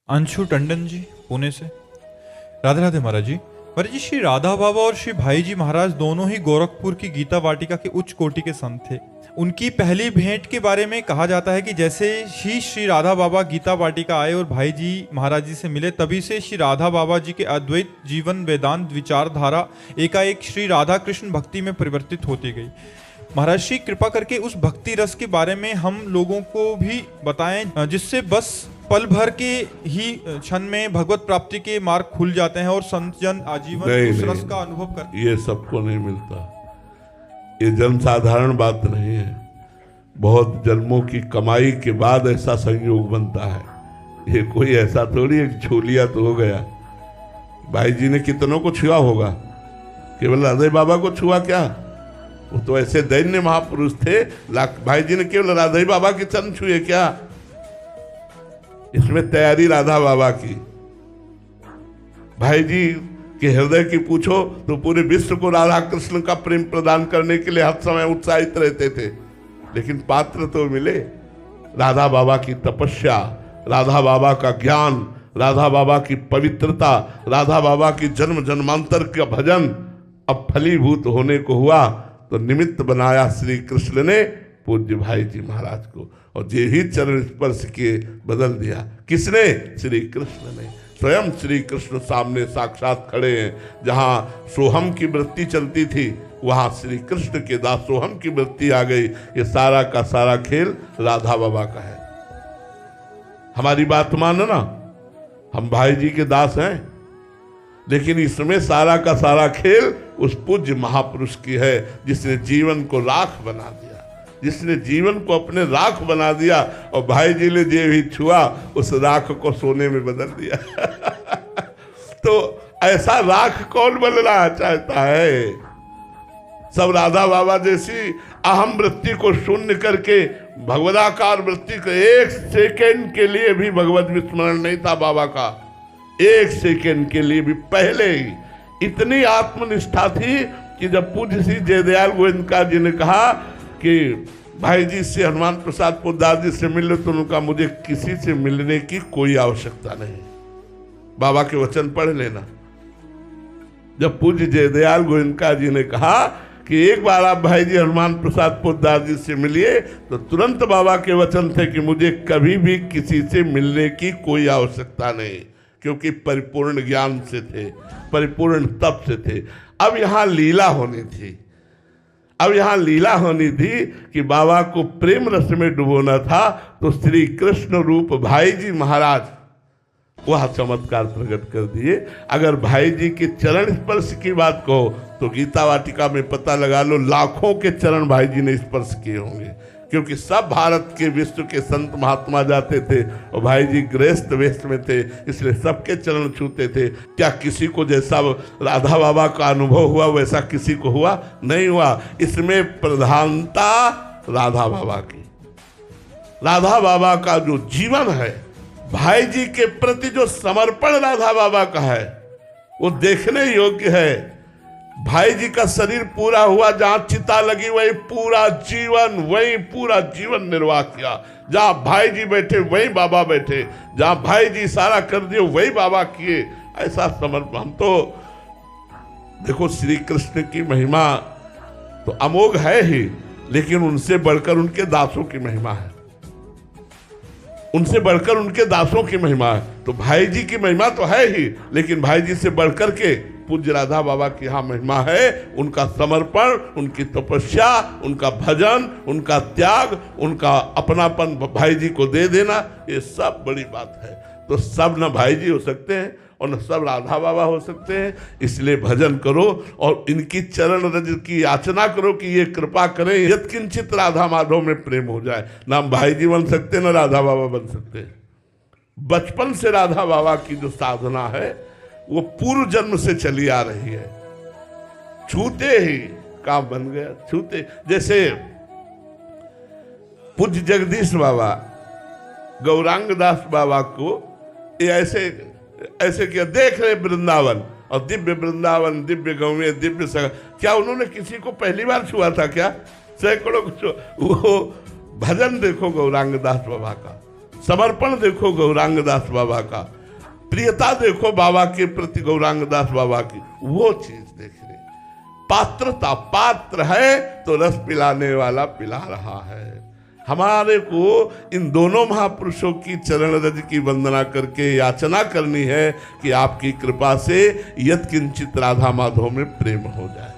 अंशु टंडन जी, पुणे से। राधे राधे महाराज जी। महाराज जी, श्री राधा बाबा और श्री भाई जी महाराज दोनों ही गोरखपुर की गीता वाटिका के उच्च कोटि के संत थे। उनकी पहली भेंट के बारे में कहा जाता है कि जैसे ही श्री राधा बाबा गीता वाटिका आए और भाई जी महाराज जी से मिले, तभी से श्री राधा बाबा जी के अद्वैत जीवन वेदांत विचारधारा एकाएक श्री राधा कृष्ण भक्ति में परिवर्तित होती गई। महाराज श्री कृपा करके उस भक्ति रस के बारे में हम लोगों को भी बताएं, जिससे बस पल भर के ही क्षण में भगवत प्राप्ति के मार्ग खुल जाते हैं और संत जन आजीवन उस रस का अनुभव करते हैं। ये सबको नहीं मिलता, ये जन साधारण बात नहीं है। बहुत जन्मों की कमाई के बाद ऐसा संयोग बनता है। ये कोई ऐसा थोड़ी एक झोलिया तो हो गया। भाई जी ने कितनों को छुआ होगा, केवल राधे बाबा को छुआ क्या? वो तो ऐसे दैन्य महापुरुष थे। भाई जी ने केवल राधे बाबा के चरण छुए क्या? इसमें तैयारी राधा बाबा की। भाई जी के हृदय की पूछो तो पूरे विश्व को राधा कृष्ण का प्रेम प्रदान करने के लिए हर समय उत्साहित रहते थे, लेकिन पात्र तो मिले। राधा बाबा की तपस्या, राधा बाबा का ज्ञान, राधा बाबा की पवित्रता, राधा बाबा की जन्म जन्मांतर का भजन अब फलीभूत होने को हुआ तो निमित्त बनाया श्री कृष्ण ने पूज्य भाई जी महाराज को, और जे ही चरण स्पर्श किए बदल दिया। किसने? श्री कृष्ण ने। स्वयं श्री कृष्ण सामने साक्षात खड़े हैं। जहाँ सोहम की वृत्ति चलती थी, वहाँ श्री कृष्ण के दास सोहम की वृत्ति आ गई। ये सारा का सारा खेल राधा बाबा का है। हमारी बात मानो ना, हम भाई जी के दास हैं, लेकिन इसमें सारा का सारा खेल उस पूज्य महापुरुष की है, जिसने जीवन को राख बना दिया, जिसने जीवन को अपने राख बना दिया। और भाई जी ने जे भी छुआ उस राख को सोने में बदल दिया। तो ऐसा राख कौन बनना चाहता है? सब राधा बाबा जैसी अहम वृत्ति को शून्य करके भगवदाकार वृत्ति को, एक सेकेंड के लिए भी भगवत विस्मरण नहीं था बाबा का, एक सेकेंड के लिए भी। पहले ही इतनी आत्मनिष्ठा थी कि जब पूज्य श्री जयदयाल गोविंदका जी ने कहा कि भाई जी से, हनुमान प्रसाद पोद्दार जी से मिले, तो उनका मुझे किसी से मिलने की कोई आवश्यकता नहीं, बाबा के वचन पढ़ लेना। जब पूज्य जयदयाल गोविंदका जी ने कहा कि एक बार आप भाई जी हनुमान प्रसाद पोद्दार जी से मिलिए, तो तुरंत बाबा के वचन थे कि मुझे कभी भी किसी से मिलने की कोई आवश्यकता नहीं, क्योंकि परिपूर्ण ज्ञान से थे, परिपूर्ण तप से थे। अब यहाँ लीला होनी थी, अब यहाँ लीला होनी थी कि बाबा को प्रेम रस में डुबोना था। तो श्री कृष्ण रूप भाई जी महाराज वह चमत्कार प्रकट कर दिए। अगर भाई जी के चरण स्पर्श की बात कहो तो गीता वाटिका में पता लगा लो, लाखों के चरण भाई जी ने स्पर्श किए होंगे, क्योंकि सब भारत के विश्व के संत महात्मा जाते थे और भाई जी गृहस्थ वेश में थे, इसलिए सबके चरण छूते थे। क्या किसी को जैसा राधा बाबा का अनुभव हुआ वैसा किसी को हुआ? नहीं हुआ। इसमें प्रधानता राधा बाबा की। राधा बाबा का जो जीवन है, भाई जी के प्रति जो समर्पण राधा बाबा का है, वो देखने योग्य है। भाई जी का शरीर पूरा हुआ, जहां चिता लगी वही पूरा जीवन निर्वाह किया। जहां भाई जी बैठे वहीं बाबा बैठे, जहां भाई जी सारा कर दिए वही बाबा किए। ऐसा समर्पण। हम तो देखो, श्री कृष्ण की महिमा तो अमोघ है ही, लेकिन उनसे बढ़कर उनके दासों की महिमा है, उनसे बढ़कर उनके दासों की महिमा है। तो भाई जी की महिमा तो है ही, लेकिन भाई जी से बढ़कर के पूज्य राधा बाबा की यहाँ महिमा है। उनका समर्पण, उनकी तपस्या, उनका भजन, उनका त्याग, उनका अपनापन भाई जी को दे देना, ये सब बड़ी बात है। तो सब न भाई जी हो सकते हैं और न सब राधा बाबा हो सकते हैं। इसलिए भजन करो और इनकी चरण रज की याचना करो कि ये कृपा करें, यत्किंचित राधा माधव में प्रेम हो जाए। ना हम भाई जी बन सकते, न राधा बाबा बन सकते। बचपन से राधा बाबा की जो साधना है वो पूर्व जन्म से चली आ रही है। छूते ही काम बन गया, छूते। जैसे पूज्य जगदीश बाबा गौरांग दास बाबा को ये ऐसे किया, देख रहे वृंदावन, और दिव्य वृंदावन, दिव्य गौवे, दिव्य सगा। क्या उन्होंने किसी को पहली बार छुआ था क्या? सैकड़ों को। वो भजन देखो गौरांग दास बाबा का, समर्पण देखो गौरांग दास बाबा का। प्रियता देखो बाबा के प्रति, गौरांग दास बाबा की वो चीज देख रहे। पात्रता, पात्र है तो रस पिलाने वाला पिला रहा है। हमारे को इन दोनों महापुरुषों की चरण रज की वंदना करके याचना करनी है कि आपकी कृपा से यत्किंचित राधा माधव में प्रेम हो जाए।